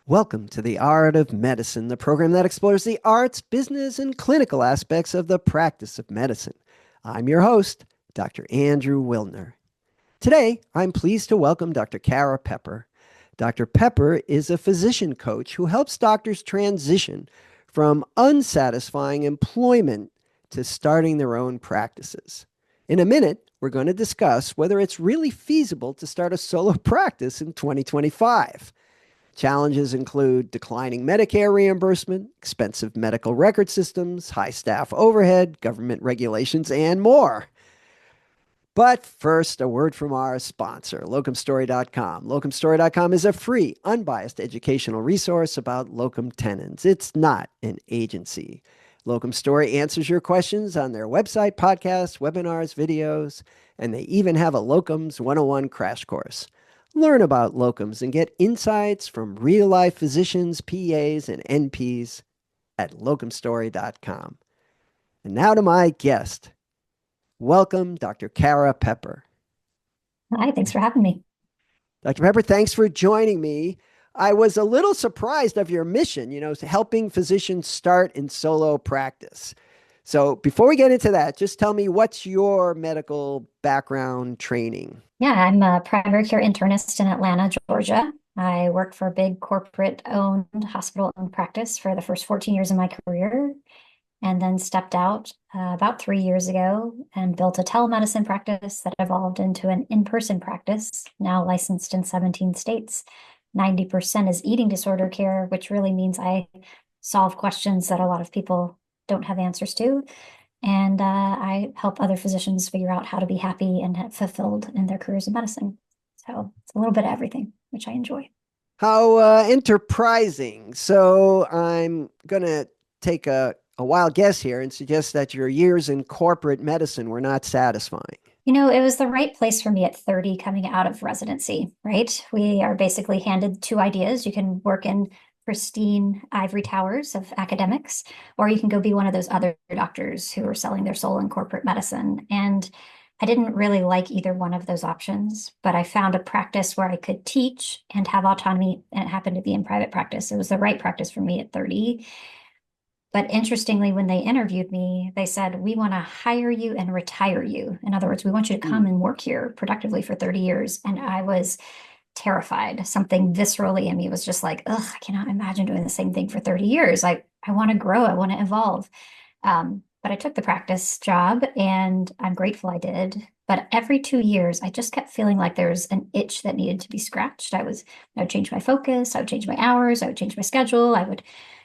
Welcome to The Art of Medicine, the program that explores the arts, business, and clinical aspects of the practice of medicine. I'm your host, Dr. Andrew Wilner. Today, I'm pleased to welcome Dr. Kara Pepper. Dr. Pepper is a physician coach who helps doctors transition from unsatisfying employment to starting their own practices. In a minute, we're going to discuss whether it's really feasible to start a solo practice in 2025. Challenges include declining Medicare reimbursement, expensive medical record systems, high staff overhead, government regulations, and more. But first, a word from our sponsor, locumstory.com. Locumstory.com is a free, unbiased educational resource about locum tenens. It's not an agency. Locum Story answers your questions on their website, podcasts, webinars, videos, and they even have a Locums 101 crash course. Learn about locums and get insights from real-life physicians, PAs, and NPs at locumstory.com. And now to my guest. Welcome, Dr. Kara Pepper. Hi, thanks for having me. Dr. Pepper, thanks for joining me. I was a little surprised of your mission, helping physicians start in solo practice. So before we get into that, just tell me, what's your medical background training? Yeah, I'm a primary care internist in Atlanta, Georgia. I worked for a big corporate-owned hospital-owned practice for the first 14 years of my career, and then stepped out about 3 years ago and built a telemedicine practice that evolved into an in-person practice, now licensed in 17 states. 90% is eating disorder care, which really means I solve questions that a lot of people don't have answers to. And I help other physicians figure out how to be happy and fulfilled in their careers in medicine. So it's a little bit of everything, which I enjoy. How enterprising. So I'm going to take a wild guess here and suggest that your years in corporate medicine were not satisfying. It was the right place for me at 30 coming out of residency, right? We are basically handed two ideas. You can work in pristine ivory towers of academics, or you can go be one of those other doctors who are selling their soul in corporate medicine. And I didn't really like either one of those options, but I found a practice where I could teach and have autonomy, and it happened to be in private practice. It was the right practice for me at 30. But interestingly, when they interviewed me, they said, we want to hire you and retire you. In other words, we want you to come and work here productively for 30 years. And I was terrified. Something viscerally in me was just like, ugh, I cannot imagine doing the same thing for 30 years. I want to grow, I want to evolve. But I took the practice job and I'm grateful I did. But every 2 years, I just kept feeling like there was an itch that needed to be scratched. I would change my focus, I would change my hours, I would change my schedule, I would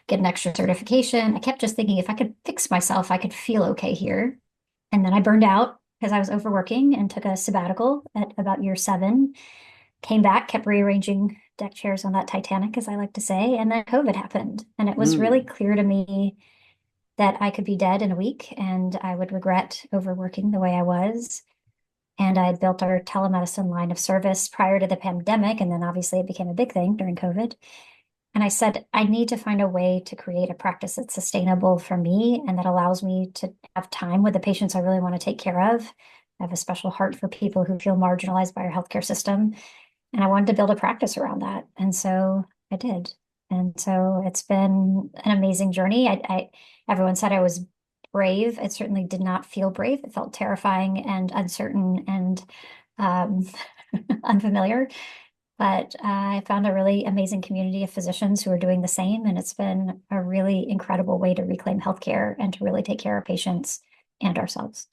get an extra certification. I kept just thinking if I could fix myself, I could feel okay here. And then I burned out because I was overworking and took a sabbatical at about year 7. Came back, kept rearranging deck chairs on that Titanic, as I like to say, and then COVID happened. And it was really clear to me that I could be dead in a week and I would regret overworking the way I was. And I had built our telemedicine line of service prior to the pandemic, and then obviously it became a big thing during COVID. And I said, I need to find a way to create a practice that's sustainable for me and that allows me to have time with the patients I really want to take care of. I have a special heart for people who feel marginalized by our healthcare system. And I wanted to build a practice around that. And so I did. And so it's been an amazing journey. Everyone said I was brave. It certainly did not feel brave. It felt terrifying and uncertain and um, unfamiliar. But I found a really amazing community of physicians who are doing the same. And it's been a really incredible way to reclaim healthcare and to really take care of patients and ourselves.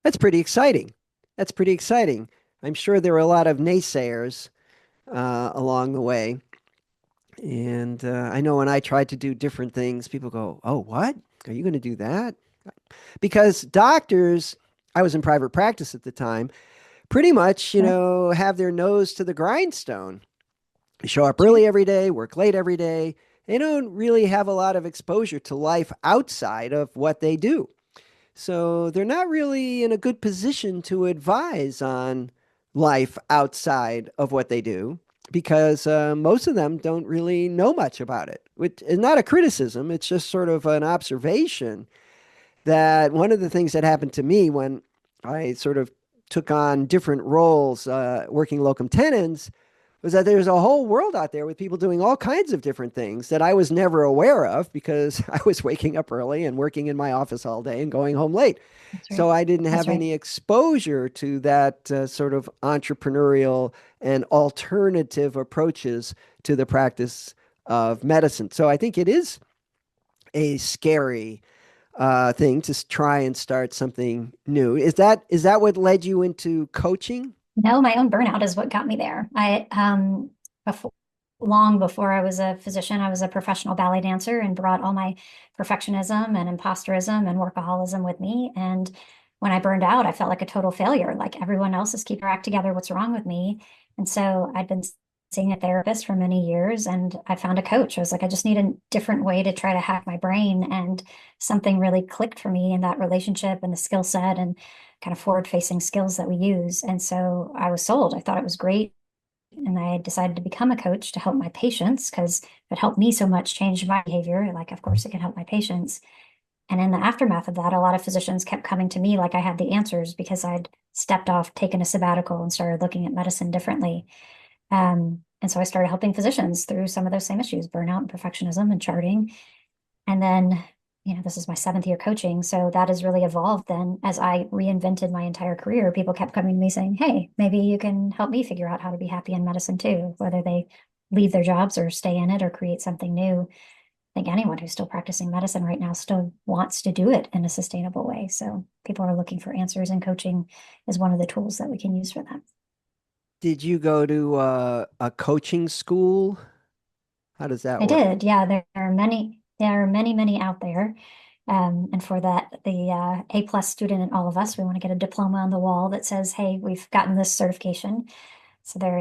That's pretty exciting. That's pretty exciting. I'm sure there were a lot of naysayers along the way. And I know when I tried to do different things, people go, oh, what? Are you going to do that? Because doctors, I was in private practice at the time, pretty much, have their nose to the grindstone. They show up early every day, work late every day. They don't really have a lot of exposure to life outside of what they do. So they're not really in a good position to advise on life outside of what they do because most of them don't really know much about it, which is not a criticism. It's just sort of an observation that one of the things that happened to me when I sort of took on different roles working locum tenens was that there's a whole world out there with people doing all kinds of different things that I was never aware of because I was waking up early and working in my office all day and going home late. That's right. So I didn't That's have right. any exposure to that sort of entrepreneurial and alternative approaches to the practice of medicine. So I think it is a scary thing to try and start something new. Is that what led you into coaching? No, my own burnout is what got me there. Before, long before I was a physician, I was a professional ballet dancer and brought all my perfectionism and imposterism and workaholism with me. And when I burned out, I felt like a total failure. Like everyone else is keeping their act together. What's wrong with me? And so I'd been seeing a therapist for many years and I found a coach. I was like, I just need a different way to try to hack my brain. And something really clicked for me in that relationship and the skill set and kind of forward facing skills that we use. And so I was sold. I thought it was great. And I decided to become a coach to help my patients because it helped me so much change my behavior. Like, of course, it can help my patients. And in the aftermath of that, a lot of physicians kept coming to me like I had the answers because I'd stepped off, taken a sabbatical, and started looking at medicine differently. And so I started helping physicians through some of those same issues, burnout and perfectionism and charting. And then, this is my seventh year coaching. So that has really evolved then as I reinvented my entire career. People kept coming to me saying, hey, maybe you can help me figure out how to be happy in medicine too, whether they leave their jobs or stay in it or create something new. I think anyone who's still practicing medicine right now still wants to do it in a sustainable way. So people are looking for answers, and coaching is one of the tools that we can use for that. Did you go to a coaching school? How does that I work? did. Yeah, there are many, many out there. And for that, the A plus student in all of us, we want to get a diploma on the wall that says, hey, we've gotten this certification. So there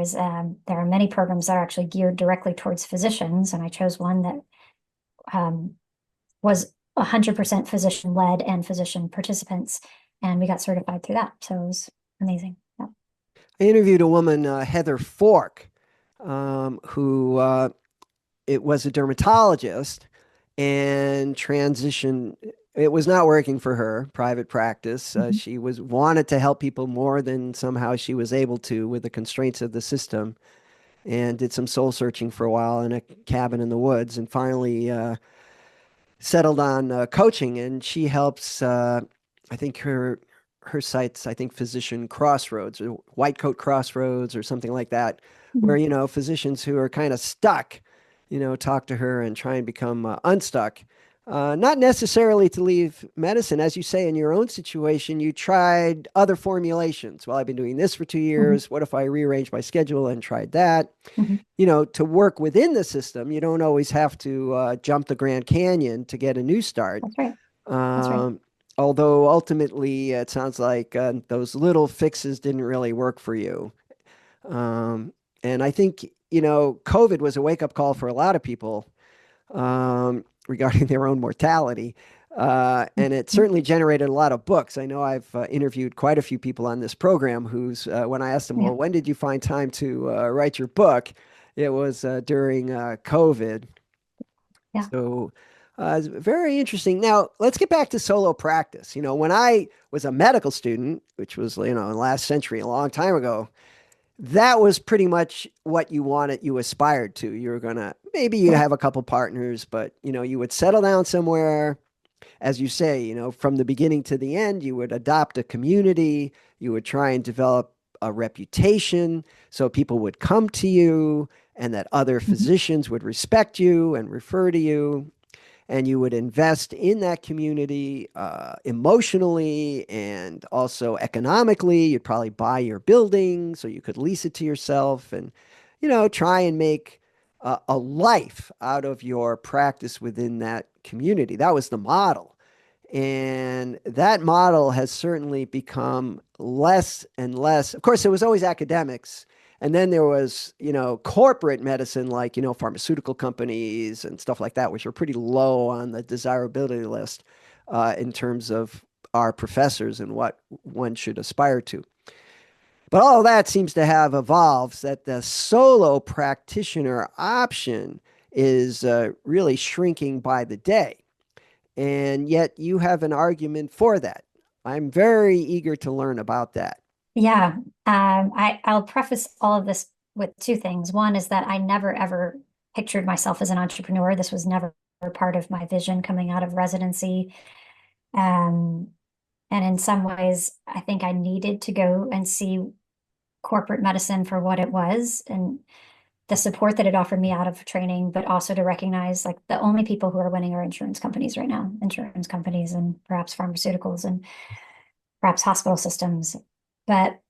are many programs that are actually geared directly towards physicians. And I chose one that um, was 100% physician led and physician participants. And we got certified through that. So it was amazing. Yeah. I interviewed a woman, Heather Fork, who it was a dermatologist and transitioned. It was not working for her private practice. Mhm. She was wanted to help people more than somehow she was able to with the constraints of the system, and did some soul searching for a while in a cabin in the woods, and finally settled on coaching. And she helps. I think her site's, I think, Physician Crossroads or White Coat Crossroads or something like that, where Mhm. physicians who are kind of stuck, talk to her and try and become unstuck. Not necessarily to leave medicine, as you say in your own situation. You tried other formulations. Well, I've been doing this for two Mhm. years. What if I rearrange my schedule and tried that? Mhm. To work within the system, you don't always have to jump the Grand Canyon to get a new start. That's right. That's right. Um, Although ultimately, it sounds like those little fixes didn't really work for you. Um, and I think, COVID was a wake up call for a lot of people regarding their own mortality. And it Mhm. certainly generated a lot of books. I know I've interviewed quite a few people on this program who's, when I asked them, Yeah. well, when did you find time to write your book? It was during COVID. Yeah. So it's very interesting. Now, let's get back to solo practice. When I was a medical student, which was, in the last century, a long time ago, that was pretty much what you wanted, you aspired to. You were going to, maybe you Yeah. have a couple partners, but, you would settle down somewhere. As you say, from the beginning to the end, you would adopt a community, you would try and develop a reputation so people would come to you and that other Mhm. physicians would respect you and refer to you, and you would invest in that community emotionally and also economically. You'd probably buy your building so you could lease it to yourself, and try and make a life out of your practice within that community. That was the model. And that model has certainly become less and less. Of course, there was always academics. And then there was, corporate medicine, like, pharmaceutical companies and stuff like that, which are pretty low on the desirability list in terms of our professors and what one should aspire to. But all of that seems to have evolved, that the solo practitioner option is really shrinking by the day. And yet you have an argument for that. I'm very eager to learn about that. Yeah. I'll preface all of this with two things. One is that I never ever pictured myself as an entrepreneur. This was never part of my vision coming out of residency. Um, and in some ways, I think I needed to go and see corporate medicine for what it was and the support that it offered me out of training, but also to recognize like the only people who are winning are insurance companies right now, insurance companies and perhaps pharmaceuticals and perhaps hospital systems. But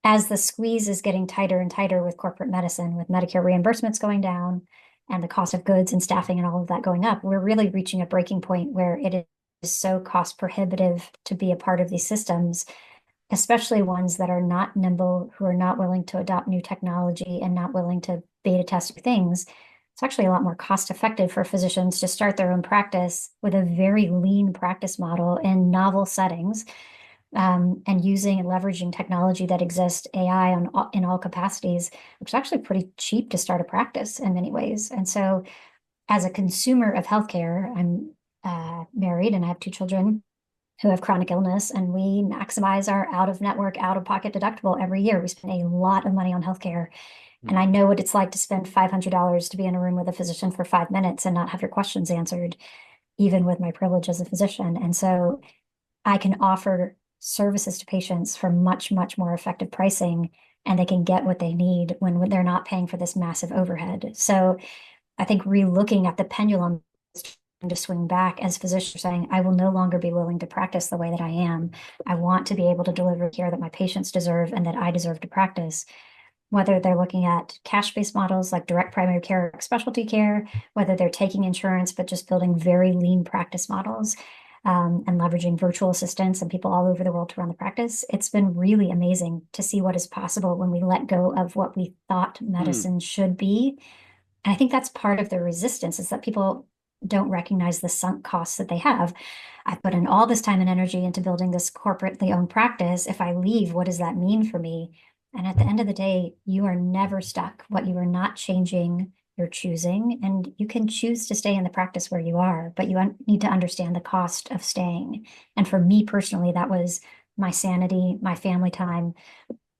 as the squeeze is getting tighter and tighter with corporate medicine, with Medicare reimbursements going down and the cost of goods and staffing and all of that going up, we're really reaching a breaking point where it is so cost prohibitive to be a part of these systems, especially ones that are not nimble, who are not willing to adopt new technology and not willing to beta test things. It's actually a lot more cost effective for physicians to start their own practice with a very lean practice model in novel settings, and using and leveraging technology that exists, AI in all capacities, which is actually pretty cheap to start a practice in many ways. And so, as a consumer of healthcare, I'm married and I have two children who have chronic illness, and we maximize our out of network, out of pocket deductible every year. We spend a lot of money on healthcare. And I know what it's like to spend $500 to be in a room with a physician for 5 minutes and not have your questions answered, even with my privilege as a physician. And so I can offer services to patients for much, much more effective pricing, and they can get what they need when they're not paying for this massive overhead. So I think relooking at the pendulum to swing back as physicians saying, I will no longer be willing to practice the way that I am. I want to be able to deliver care that my patients deserve and that I deserve to practice. Whether they're looking at cash-based models like direct primary care, specialty care, whether they're taking insurance, but just building very lean practice models, and leveraging virtual assistants and people all over the world to run the practice. It's been really amazing to see what is possible when we let go of what we thought Hmm. medicine should be. And I think that's part of the resistance is that people don't recognize the sunk costs that they have. I put in all this time and energy into building this corporately owned practice. If I leave, what does that mean for me? And at the end of the day, you are never stuck. What you are not changing, you're choosing. And you can choose to stay in the practice where you are, but you need to understand the cost of staying. And for me personally, that was my sanity, my family time,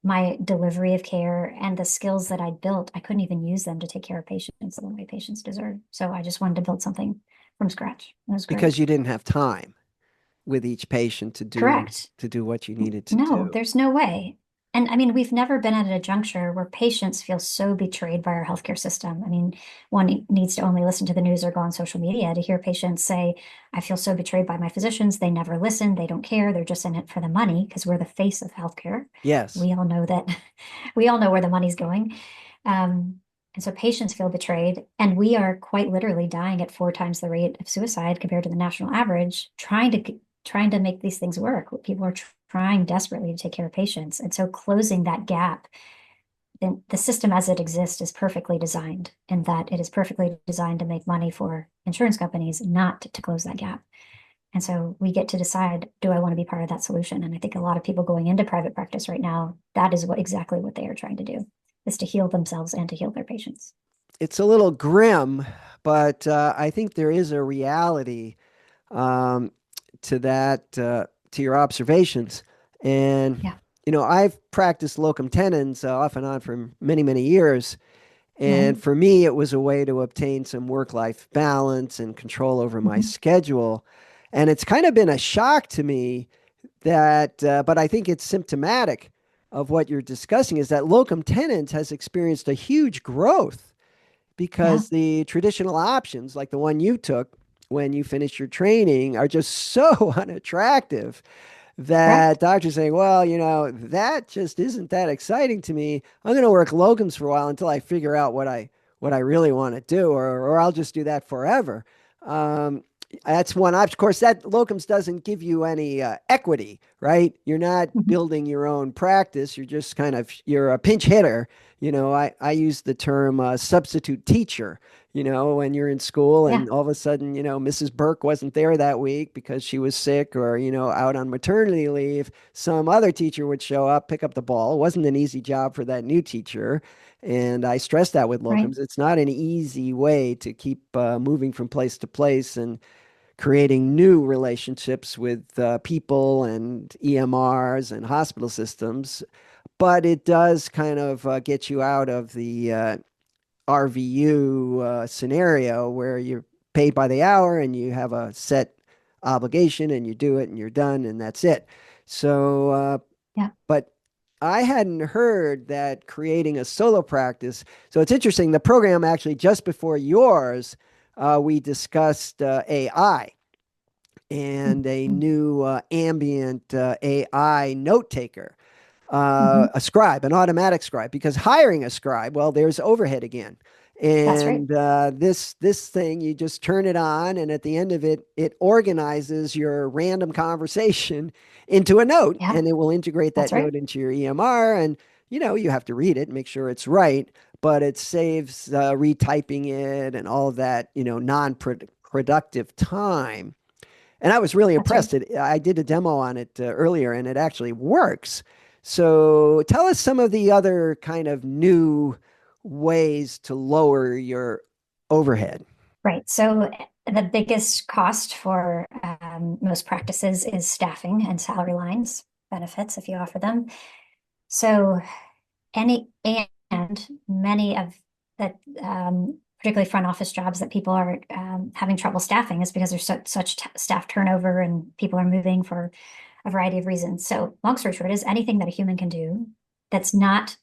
my delivery of care, and the skills that I'd built. I couldn't even use them to take care of patients the way patients deserve. So I just wanted to build something from scratch. It was great. Because you didn't have time with each patient Correct. to do what you needed to No, do. there's no way. And I mean, we've never been at a juncture where patients feel so betrayed by our healthcare system. I mean, one needs to only listen to the news or go on social media to hear patients say, I feel so betrayed by my physicians. They never listen. They don't care. They're just in it for the money because we're the face of healthcare. Yes. We all know that. We all know where the money's going. And so patients feel betrayed. And we are quite literally dying at 4 times the rate of suicide compared to the national average, trying to make these things work. People are trying desperately to take care of patients. And so closing that gap, then the system as it exists is perfectly designed in that it is perfectly designed to make money for insurance companies, not to close that gap. And so we get to decide, do I want to be part of that solution? And I think a lot of people going into private practice right now, that is exactly what they are trying to do, is to heal themselves and to heal their patients. It's a little grim, but I think there is a reality um, to that, to your observations. And, Yeah. I've practiced locum tenens off and on for many, many years. And Right. for me, it was a way to obtain some work-life balance and control over my Mhm. schedule. And it's kind of been a shock to me that, but I think it's symptomatic of what you're discussing is that locum tenens has experienced a huge growth Yeah. because the traditional options, like the one you took when you finished your training, are just so unattractive Correct. that doctors saying, well, that just isn't that exciting to me. I'm going to work locums for a while until I figure out what I really want to do, or I'll just do that forever. Um, that's one option. Of course, that locums doesn't give you any equity, right? You're not Mhm. building your own practice. You're a pinch hitter. I use the term substitute teacher. When you're in school Yeah. and all of a sudden, Mrs. Burke wasn't there that week because she was sick or, out on maternity leave, some other teacher would show up, pick up the ball. It wasn't an easy job for that new teacher. And I stress that with Right. locums. It's not an easy way to keep moving from place to place and creating new relationships with people and EMRs and hospital systems. but it does kind of get you out of the RVU scenario where you're paid by the hour and you have a set obligation and you do it and you're done and that's it. So, Yeah. but I hadn't heard that creating a solo practice. So it's interesting. The program actually just before yours, we discussed AI and a Mhm. new ambient AI note taker, Mhm. a scribe, an automatic scribe, because hiring a scribe, well, there's overhead again. That's right. And this thing, you just turn it on, and at the end of it, it organizes your random conversation into a note, Yeah, and it will integrate that's that right. note into your EMR. And you have to read it, make sure it's right, but it saves retyping it and all of that, non-productive time. And I was really That's right. impressed. I did a demo on it earlier, and it actually works. So tell us some of the other kind of new ways to lower your overhead. Right. So the biggest cost for most practices is staffing and salary lines, benefits if you offer them. So any and many of the particularly front office jobs that people are having trouble staffing is because there's such staff turnover and people are moving for a variety of reasons. So long story short is anything that a human can do that's not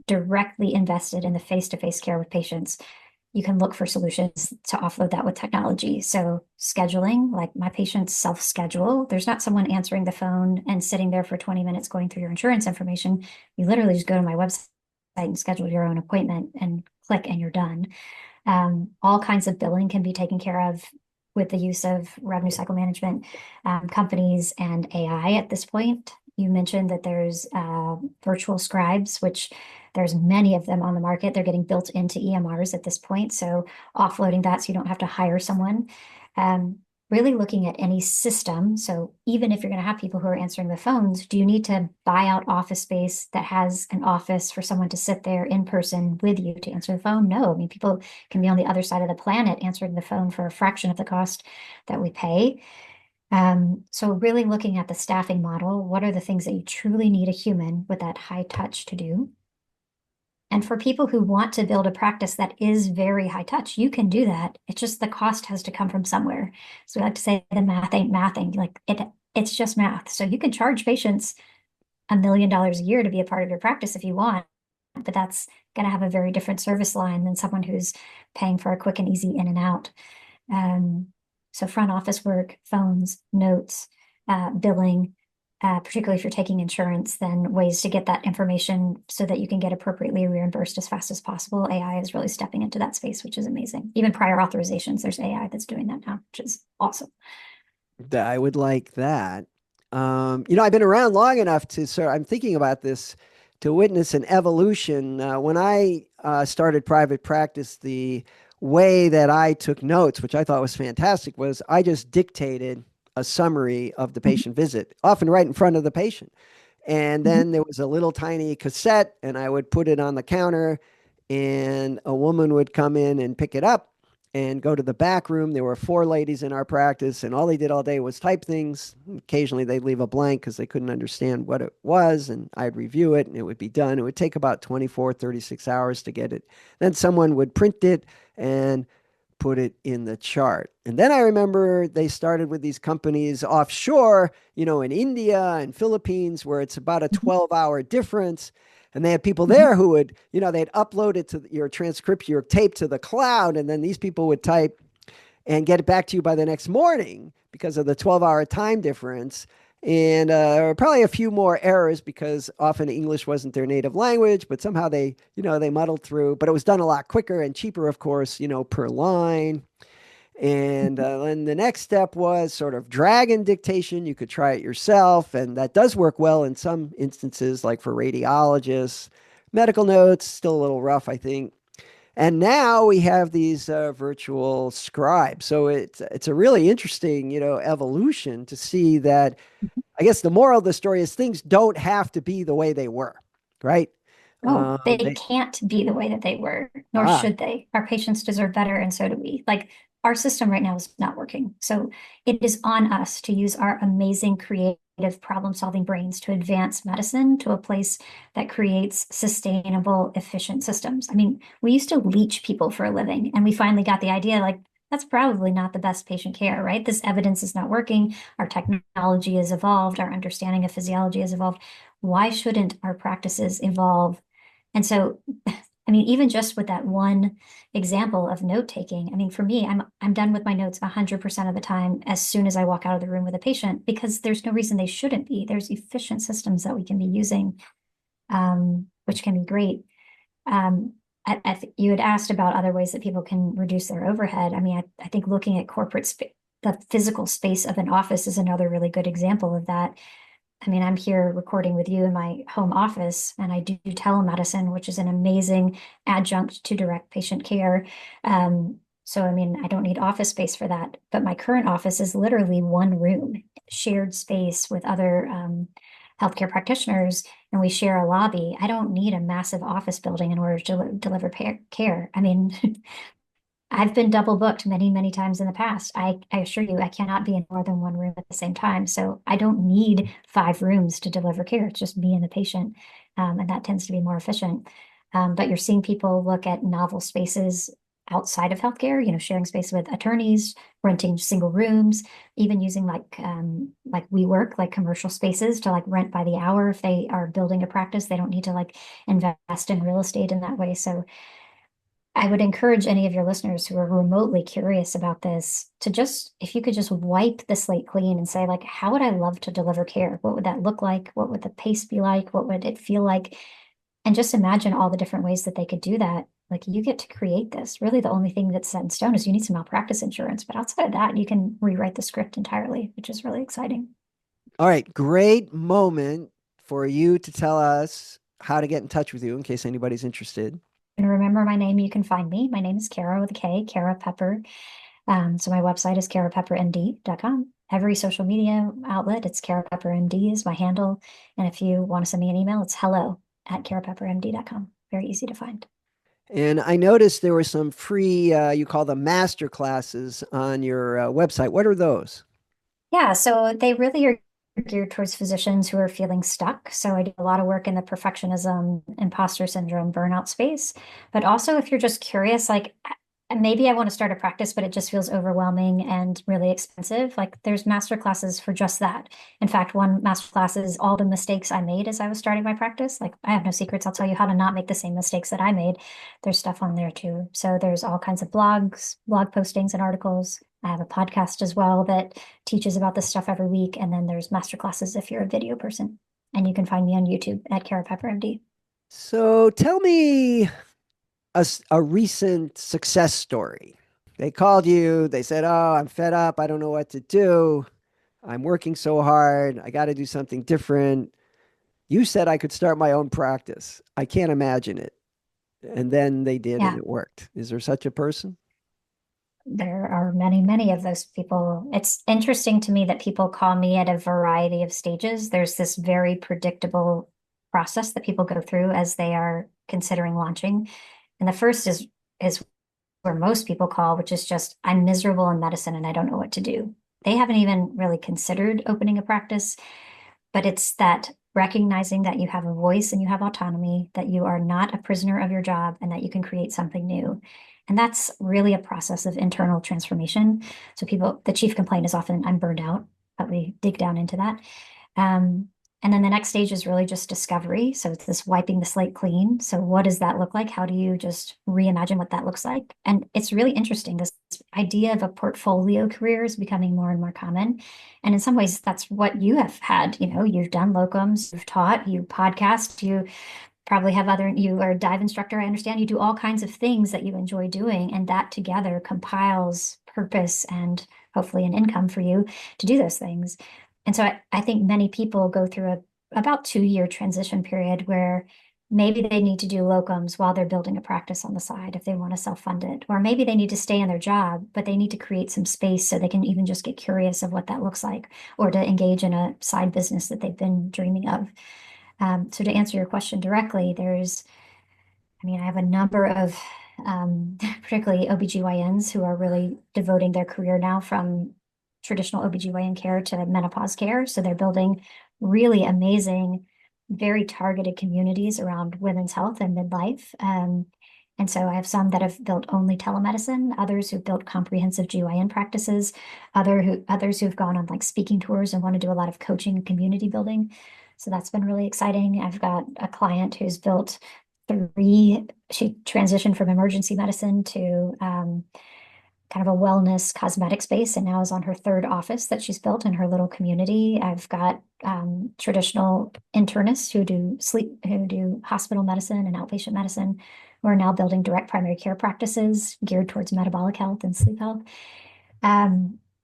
directly invested in the face-to-face care with patients, you can look for solutions to offload that with technology. So scheduling, like my patients self-schedule. There's not someone answering the phone and sitting there for 20 minutes going through your insurance information. You literally just go to my website and schedule your own appointment and click and you're done. All kinds of billing can be taken care of with the use of revenue cycle management companies and AI at this point. You mentioned that there's virtual scribes, which there's many of them on the market. They're getting built into EMRs at this point. So offloading that so you don't have to hire someone. Um, Really looking at any system. So even if you're going to have people who are answering the phones, do you need to buy out office space that has an office for someone to sit there in person with you to answer the phone? No. I mean, people can be on the other side of the planet answering the phone for a fraction of the cost that we pay. So really looking at the staffing model, what are the things that you truly need a human with that high touch to do? And for people who want to build a practice that is very high touch, you can do that. It's just the cost has to come from somewhere. So we like to say the math ain't mathing. Like it's just math. So you can charge patients $1 million a year to be a part of your practice if you want, but that's going to have a very different service line than someone who's paying for a quick and easy in and out. Um, so front office work, phones, notes, billing, particularly if you're taking insurance, then ways to get that information so that you can get appropriately reimbursed as fast as possible. AI is really stepping into that space, which is amazing. Even prior authorizations, there's AI that's doing that now, which is awesome. I would like that. I've been around long enough to sort. I'm thinking about this to witness an evolution. When I started private practice, the way that I took notes, which I thought was fantastic, was I just dictated a summary of the Mhm, patient visit, often right in front of the patient. And mhm, then there was a little tiny cassette, and I would put it on the counter, and a woman would come in and pick it up and go to the back room. There were four ladies in our practice, and all they did all day was type things. Occasionally, they'd leave a blank because they couldn't understand what it was, and I'd review it, and it would be done. It would take about 24, 36 hours to get it. Then someone would print it and put it in the chart. And then I remember they started with these companies offshore, in India and Philippines, where it's about a mhm, 12-hour difference. And they had people mhm. there who would, they'd upload it to your transcript, your tape to the cloud. And then these people would type and get it back to you by the next morning because of the 12-hour time difference. And probably a few more errors because often English wasn't their native language, but somehow they muddled through. But it was done a lot quicker and cheaper, of course, per line. And then the next step was sort of dragon dictation. You could try it yourself, and that does work well in some instances, like for radiologists. Medical notes, still a little rough, I think. And now we have these virtual scribes. So it's a really interesting, evolution to see that. I guess the moral of the story is things don't have to be the way they were, right? Oh, they They can't be the way that they were, nor ah should they. Our patients deserve better, and so do we. Like our system right now is not working. So it is on us to use our amazing creative problem-solving brains to advance medicine to a place that creates sustainable, efficient systems. I mean, we used to leech people for a living, and we finally got the idea like, that's probably not the best patient care, right? This evidence is not working. Our technology has evolved. Our understanding of physiology has evolved. Why shouldn't our practices evolve? And so, I mean, even just with that one example of note taking, I mean, for me, I'm done with my notes 100% of the time as soon as I walk out of the room with a patient because there's no reason they shouldn't be. There's efficient systems that we can be using, which can be great. Um, you had asked about other ways that people can reduce their overhead. I mean, I think looking at the physical space of an office is another really good example of that. I mean, I'm here recording with you in my home office, and I do telemedicine, which is an amazing adjunct to direct patient care. So, I mean, I don't need office space for that, but my current office is literally one room, shared space with other healthcare practitioners, and we share a lobby. I don't need a massive office building in order to deliver care. I mean, I've been double booked many, many times in the past. I assure you, I cannot be in more than one room at the same time. So I don't need 5 rooms to deliver care. It's just me and the patient. And that tends to be more efficient. But you're seeing people look at novel spaces outside of healthcare, sharing space with attorneys, renting single rooms, even using like WeWork, like commercial spaces to like rent by the hour. If they are building a practice, they don't need to like invest in real estate in that way. So I would encourage any of your listeners who are remotely curious about this to just, if you could just wipe the slate clean and say, like, how would I love to deliver care? What would that look like? What would the pace be like? What would it feel like? And just imagine all the different ways that they could do that. Like, you get to create this. Really, the only thing that's set in stone is you need some malpractice insurance. But outside of that, you can rewrite the script entirely, which is really exciting. All right, great moment for you to tell us how to get in touch with you in case anybody's interested. And remember my name, you can find me. My name is Kara with a K, Kara Pepper. So my website is karapeppermd.com. Every social media outlet, it's Kara Pepper MD is my handle. And if you want to send me an email, it's hello@karapeppermd.com. Very easy to find. And I noticed there were some free, you call them master classes on your website. What are those? Yeah, so they really are geared towards physicians who are feeling stuck. So I do a lot of work in the perfectionism, imposter syndrome, burnout space. But also, if you're just curious, like maybe I want to start a practice, but it just feels overwhelming and really expensive. Like there's master classes for just that. In fact, one master class is all the mistakes I made as I was starting my practice. Like I have no secrets. I'll tell you how to not make the same mistakes that I made. There's stuff on there too. So there's all kinds of blogs, blog postings and articles. I have a podcast as well that teaches about this stuff every week. And then there's master classes if you're a video person. And you can find me on YouTube at Kara Pepper MD. So tell me a recent success story. They called you, they said, "Oh, I'm fed up. I don't know what to do. I'm working so hard. I got to do something different." You said I could start my own practice. I can't imagine it. And then they did, and Yeah. it worked. Is there such a person? There are many, many of those people. It's interesting to me that people call me at a variety of stages. There's this very predictable process that people go through as they are considering launching. And the first is where most people call, which is just, I'm miserable in medicine and I don't know what to do. They haven't even really considered opening a practice, but it's that recognizing that you have a voice and you have autonomy, that you are not a prisoner of your job, and that you can create something new. And that's really a process of internal transformation. So the chief complaint is often, I'm burned out, but we dig down into that. Um, and then the next stage is really just discovery. So it's this wiping the slate clean. So what does that look like? How do you just reimagine what that looks like? And it's really interesting. This idea of a portfolio career is becoming more and more common. And in some ways, that's what you have had. You've done locums, you've taught, you podcast, you probably have you are a dive instructor. I understand you do all kinds of things that you enjoy doing. And that together compiles purpose and hopefully an income for you to do those things. And so I think many people go through about 2-year transition period where maybe they need to do locums while they're building a practice on the side if they want to self-fund it. Or maybe they need to stay in their job, but they need to create some space so they can even just get curious of what that looks like or to engage in a side business that they've been dreaming of. So to answer your question directly, I have a number of particularly OBGYNs who are really devoting their career now from traditional OBGYN care to menopause care. So they're building really amazing, very targeted communities around women's health and midlife. And so I have some that have built only telemedicine, others who've built comprehensive GYN practices, others who've gone on like speaking tours and want to do a lot of coaching and community building. So that's been really exciting. I've got a client who's built she transitioned from emergency medicine to kind of a wellness cosmetic space and now is on her third office that she's built in her little community. I've got traditional internists who do hospital medicine and outpatient medicine, who are now building direct primary care practices geared towards metabolic health and sleep health.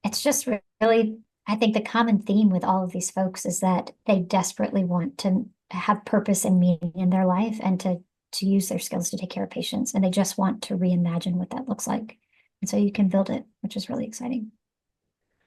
It's just really, I think the common theme with all of these folks is that they desperately want to have purpose and meaning in their life and to use their skills to take care of patients. And they just want to reimagine what that looks like. And so you can build it, which is really exciting.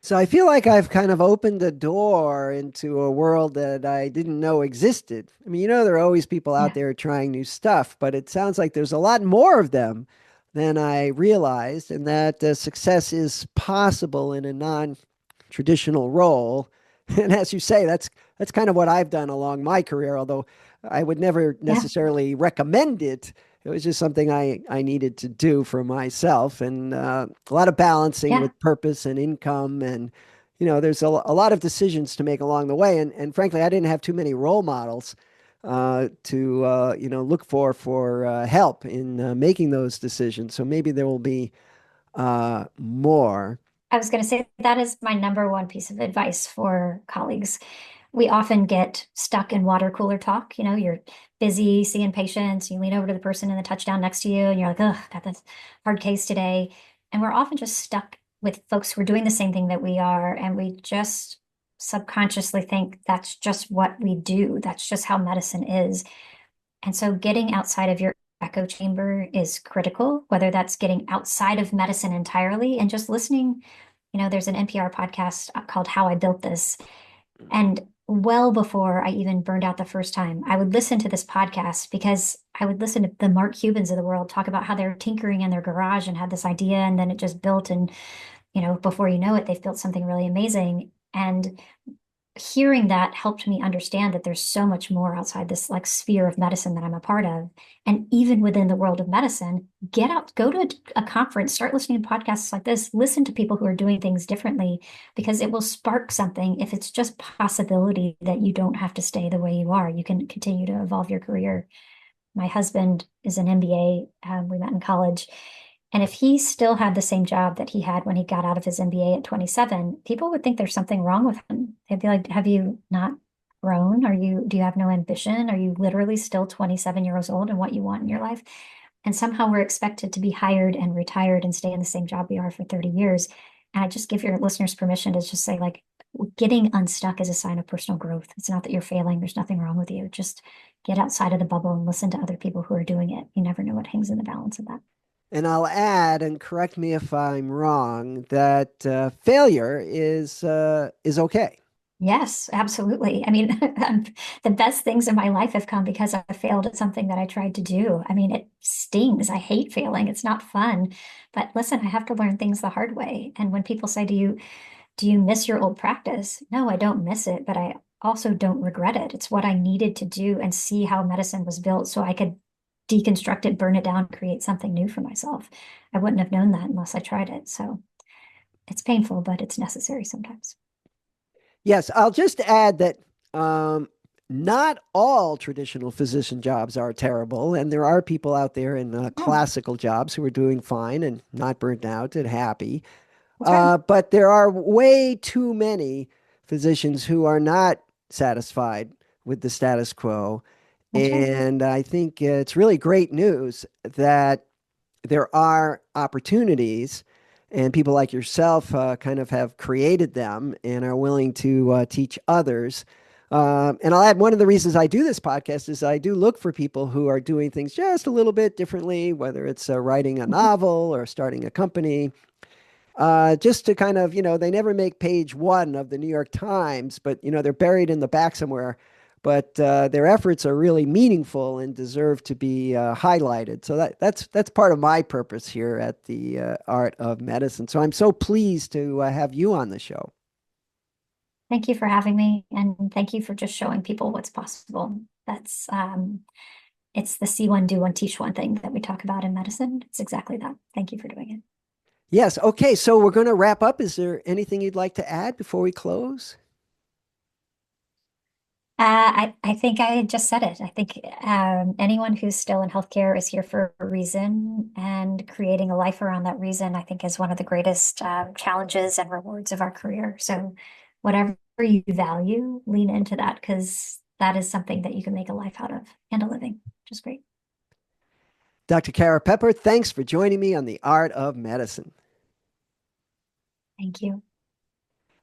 So I feel like I've kind of opened a door into a world that I didn't know existed. I mean, there are always people out Yeah. there trying new stuff, but it sounds like there's a lot more of them than I realized, and that success is possible in a non-traditional role. And as you say, that's kind of what I've done along my career, although I would never Yeah. necessarily recommend it. It was just something I needed to do for myself, and a lot of balancing Yeah. with purpose and income. And, there's a lot of decisions to make along the way. And frankly, I didn't have too many role models to, look for help in making those decisions. So maybe there will be more. I was going to say that is my number one piece of advice for colleagues. We often get stuck in water cooler talk. You're busy seeing patients, you lean over to the person in the touchdown next to you, and you're like, oh, got this hard case today. And we're often just stuck with folks who are doing the same thing that we are. And we just subconsciously think that's just what we do. That's just how medicine is. And so getting outside of your echo chamber is critical, whether that's getting outside of medicine entirely and just listening. There's an NPR podcast called How I Built This. And well before I even burned out the first time, I would listen to this podcast because I would listen to the Mark Cubans of the world talk about how they're tinkering in their garage and had this idea and then it just built. And, before you know it, they've built something really amazing. And hearing that helped me understand that there's so much more outside this like sphere of medicine that I'm a part of. And even within the world of medicine, get out, go to a conference, start listening to podcasts like this, listen to people who are doing things differently, because it will spark something. If it's just possibility that you don't have to stay the way you are, you can continue to evolve your career. My husband is an MBA. We met in college. And if he still had the same job that he had when he got out of his MBA at 27, people would think there's something wrong with him. They'd be like, have you not grown? Do you have no ambition? Are you literally still 27 years old and what you want in your life? And somehow we're expected to be hired and retired and stay in the same job we are for 30 years. And I just give your listeners permission to just say, like, getting unstuck is a sign of personal growth. It's not that you're failing. There's nothing wrong with you. Just get outside of the bubble and listen to other people who are doing it. You never know what hangs in the balance of that. And I'll add, and correct me if I'm wrong, that failure is okay. Yes, absolutely. I mean, the best things in my life have come because I failed at something that I tried to do. I mean, it stings. I hate failing. It's not fun. But listen, I have to learn things the hard way. And when people say, do you miss your old practice? No, I don't miss it, but I also don't regret it. It's what I needed to do and see how medicine was built so I could deconstruct it, burn it down, create something new for myself. I wouldn't have known that unless I tried it. So it's painful, but it's necessary sometimes. Yes, I'll just add that um, not all traditional physician jobs are terrible, and there are people out there in Oh, classical jobs who are doing fine and not burnt out and happy. that's right. But there are way too many physicians who are not satisfied with the status quo. That's right. And I think it's really great news that there are opportunities, and people like yourself kind of have created them and are willing to teach others. And I'll add, one of the reasons I do this podcast is I do look for people who are doing things just a little bit differently, whether it's writing a Mhm. novel or starting a company, just to kind of, they never make page one of the New York Times, but, they're buried in the back somewhere, but their efforts are really meaningful and deserve to be highlighted. So that's part of my purpose here at the Art of Medicine. So I'm so pleased to have you on the show. Thank you for having me, and thank you for just showing people what's possible. It's the see one, do one, teach one thing that we talk about in medicine. It's exactly that. Thank you for doing it. Yes. Okay. So we're going to wrap up. Is there anything you'd like to add before we close? I think I just said it. I think anyone who's still in healthcare is here for a reason, and creating a life around that reason, I think, is one of the greatest challenges and rewards of our career. So, whatever you value, lean into that, because that is something that you can make a life out of and a living, which is great. Dr. Kara Pepper, thanks for joining me on the Art of Medicine. Thank you.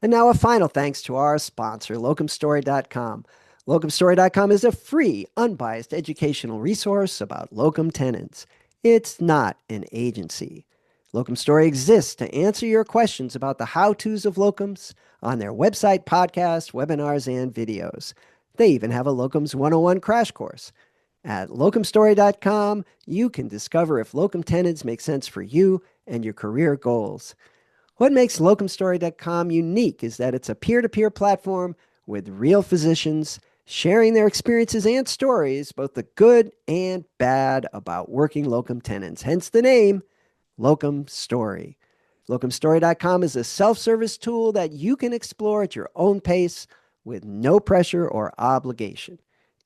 And now a final thanks to our sponsor, locumstory.com. Locumstory.com is a free, unbiased educational resource about locum tenens. It's not an agency. Locum Story exists to answer your questions about the how-tos of locums on their website, podcast, webinars, and videos. They even have a Locums 101 crash course. At locumstory.com, you can discover if locum tenens make sense for you and your career goals. What makes locumstory.com unique is that it's a peer-to-peer platform with real physicians sharing their experiences and stories, both the good and bad, about working locum tenens. Hence the name, Locum Story. Locumstory.com is a self-service tool that you can explore at your own pace with no pressure or obligation.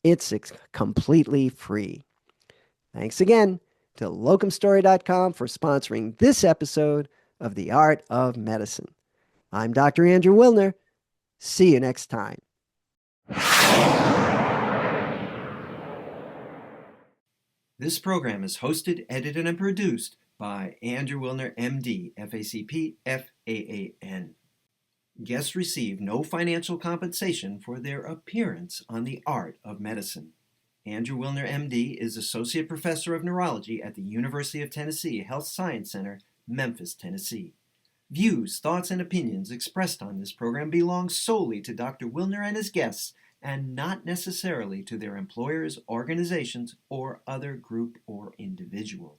It's completely free. Thanks again to locumstory.com for sponsoring this episode of The Art of Medicine. I'm Dr. Andrew Wilner. See you next time. This program is hosted, edited, and produced by Andrew Wilner, MD, FACP, FAAN. Guests receive no financial compensation for their appearance on The Art of Medicine. Andrew Wilner, MD, is Associate Professor of Neurology at the University of Tennessee Health Science Center, Memphis, Tennessee. Views, thoughts, and opinions expressed on this program belong solely to Dr. Wilner and his guests, and not necessarily to their employers, organizations, or other group or individual.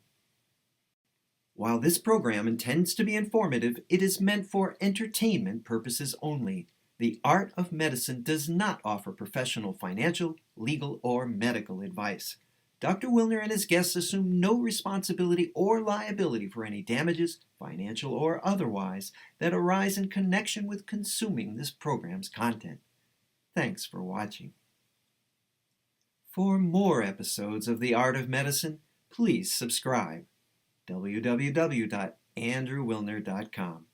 While this program intends to be informative, it is meant for entertainment purposes only. The Art of Medicine does not offer professional financial, legal, or medical advice. Dr. Wilner and his guests assume no responsibility or liability for any damages, financial or otherwise, that arise in connection with consuming this program's content. Thanks for watching. For more episodes of The Art of Medicine, please subscribe. www.andrewwilner.com